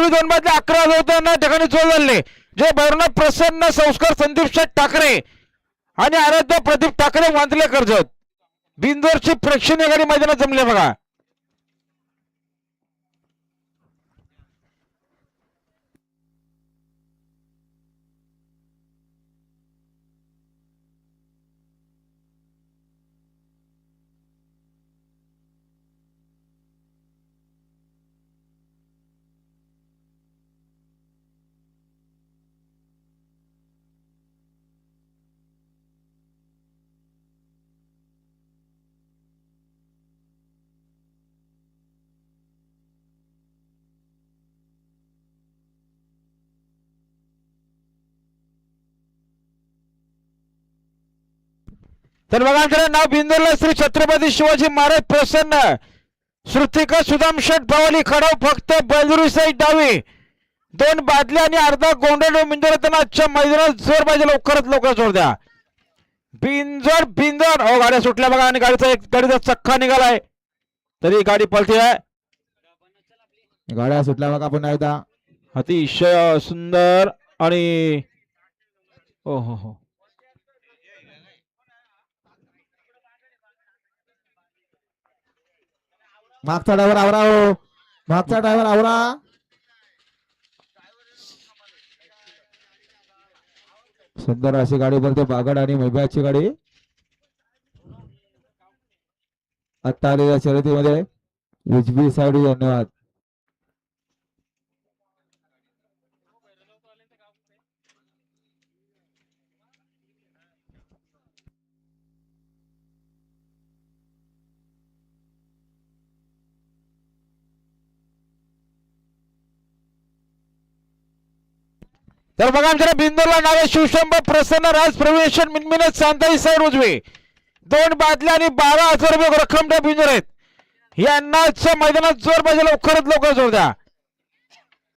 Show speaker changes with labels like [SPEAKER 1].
[SPEAKER 1] बिंदोरी 2 बादल्या 11 होताना ठिकाणी जोड झाले जे भैरवनाथ प्रसन्न संस्कार संदीप शेठ ठाकरे आणि आराध्य प्रदीप ठाकरे वांदले कर्जत बिंदोरची प्रेक्षणीय गाडी मैदानात जमले बघा. तर बघा मित्रांनो नाव बिंदोरला श्री छत्रपती शिवाजी महाराज प्रसन्न श्रुतिका सुदाम शेठ पवाली खडाव फक्त बैलुरी साईड डावी 2 बादल्या आणि अर्धा गोंडल बिंदोर येताना आजच्या मैदानात जोर पाहिजे लवकरात जोर द्या. बिंदोर हो गाड्या सुटल्या बघा आणि गाडीचा चक्का निघालाय तरी गाडी पळते आहे.
[SPEAKER 2] गाड्या सुटल्या बघा पुन्हा एकदा.
[SPEAKER 1] अतिशय सुंदर आणि ओ हो हो
[SPEAKER 2] मागचा ड्रायव्हर आवरा हो. मागचा ड्रायव्हर आवरा. सुंदर अशी गाडी बोलते बागड आणि मैब्याची गाडी आता आलेल्या शर्यतीमध्ये उजवी साईड. धन्यवाद.
[SPEAKER 1] तर बघा आमच्या बिंदोरला नाव आहे शिवशंभर प्रसन्न राज प्रवेशन मिनमिनत शांताई साईड उजवी 2 बादल्या आणि 12,000 रुपये रक्कम त्या बिंदोर आहेत. यांना मैदानात जोर पाहिजे लवकरात लवकर जोर द्या.